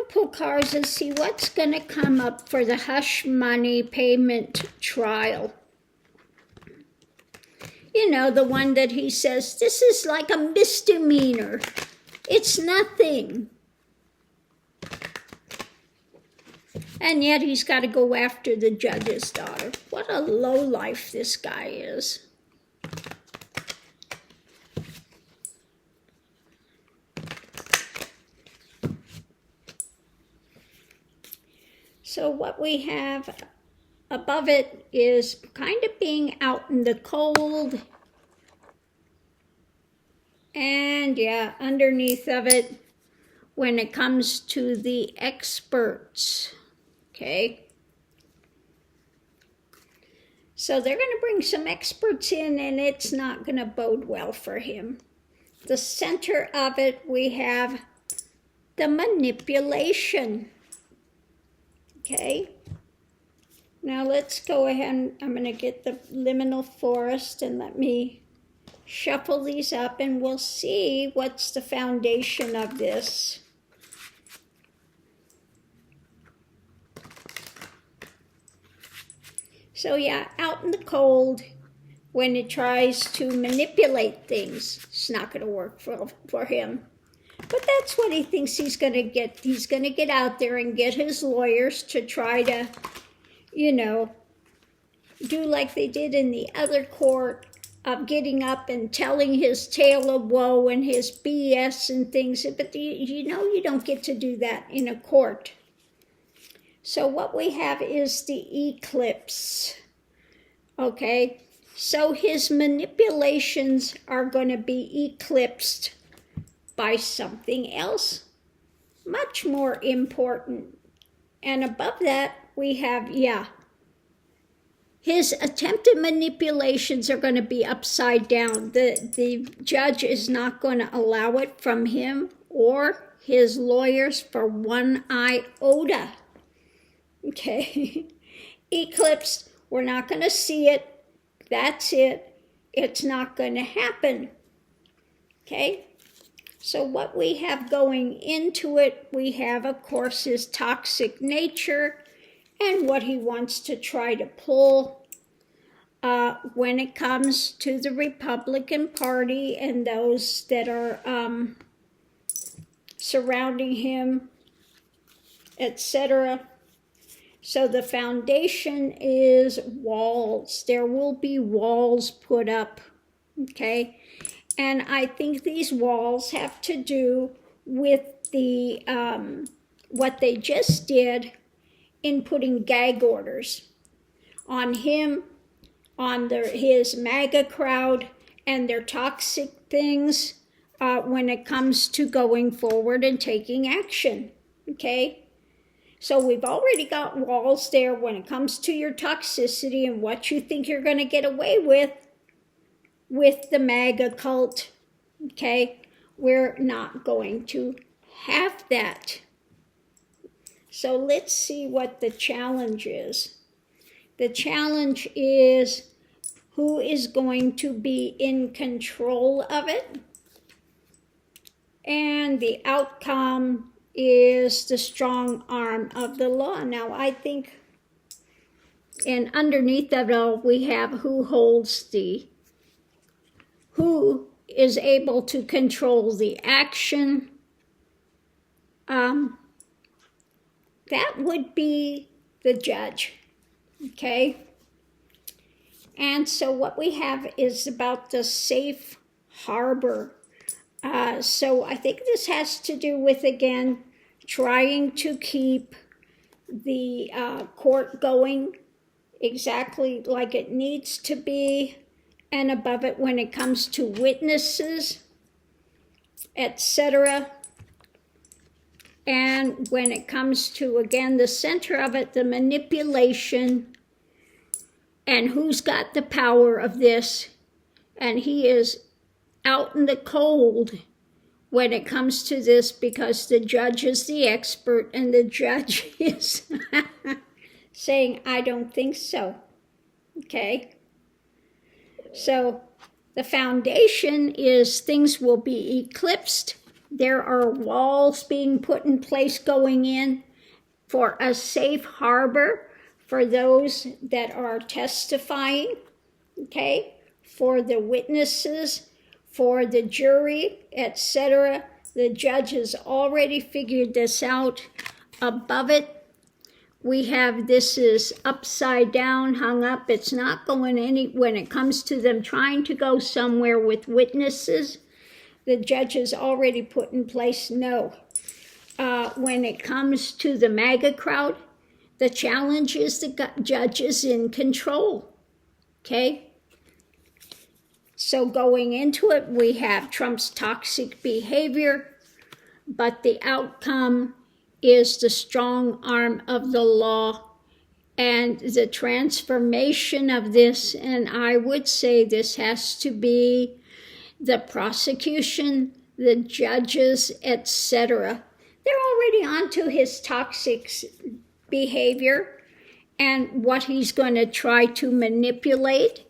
pull cards and see what's going to come up for the hush money payment trial. You know, the one that he says, this is like a misdemeanor. It's nothing. And yet he's got to go after the judge's daughter. What a lowlife this guy is. So what we have above it is kind of being out in the cold. And yeah, underneath of it, when it comes to the experts, okay? So they're going to bring some experts in, and it's not going to bode well for him. The center of it, we have the manipulation. Okay, now let's go ahead and I'm going to get the liminal forest and let me shuffle these up and we'll see what's the foundation of this. So yeah, out in the cold, when it tries to manipulate things, it's not going to work for him. But that's what he thinks he's going to get. He's going to get out there and get his lawyers to try to, you know, do like they did in the other court of getting up and telling his tale of woe and his BS and things. But you know you don't get to do that in a court. So what we have is the eclipse. Okay, so his manipulations are going to be eclipsed by something else much more important. And above that, we have, his attempted manipulations are going to be upside down. The judge is not going to allow it from him or his lawyers for one iota. Okay, eclipse, we're not going to see it. That's it. It's not going to happen. Okay. So what we have going into it, we have, of course, his toxic nature and what he wants to try to pull when it comes to the Republican Party and those that are surrounding him, etc. So the foundation is walls. There will be walls put up, okay? And I think these walls have to do with the what they just did in putting gag orders on him, on his MAGA crowd, and their toxic things when it comes to going forward and taking action, okay? So we've already got walls there when it comes to your toxicity and what you think you're going to get away with the MAGA cult, okay? We're not going to have that. So let's see what the challenge is. The challenge is who is going to be in control of it. And the outcome is the strong arm of the law. Now, I think, and underneath of it all, we have who is able to control the action. That would be the judge, okay? And so what we have is about the safe harbor. So I think this has to do with, again, trying to keep the court going exactly like it needs to be, and above it when it comes to witnesses, etc. And when it comes to, again, the center of it, the manipulation, and who's got the power of this, and he is out in the cold when it comes to this because the judge is the expert and the judge is saying, I don't think so, okay? So the foundation is things will be eclipsed There are walls being put in place going in for a safe harbor for those that are testifying, okay, for the witnesses, for the jury, etc. The judge has already figured this out. Above it, we have this is upside down, hung up. It's not going any, when it comes to them trying to go somewhere with witnesses, the judge has already put in place no. When it comes to the MAGA crowd, the challenge is the judge is in control, okay? So going into it, we have Trump's toxic behavior, but the outcome is the strong arm of the law and the transformation of this. And I would say this has to be the prosecution, the judges, etc. They're already onto his toxic behavior and what he's going to try to manipulate.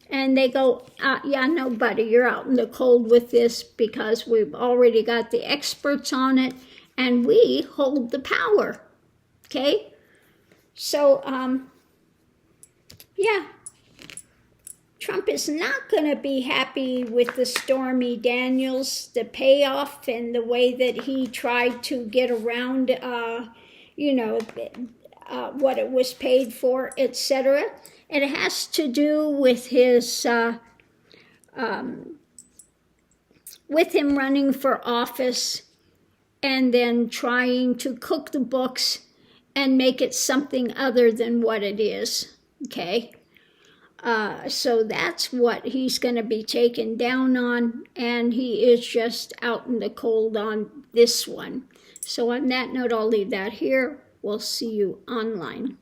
And they go, yeah, no, buddy, you're out in the cold with this because we've already got the experts on it and we hold the power, okay? So, yeah, Trump is not going to be happy with the Stormy Daniels, the payoff and the way that he tried to get around, what it was paid for, etc. It has to do with his, with him running for office and then trying to cook the books and make it something other than what it is, okay? So that's what he's going to be taken down on, and he is just out in the cold on this one. So on that note, I'll leave that here. We'll see you online.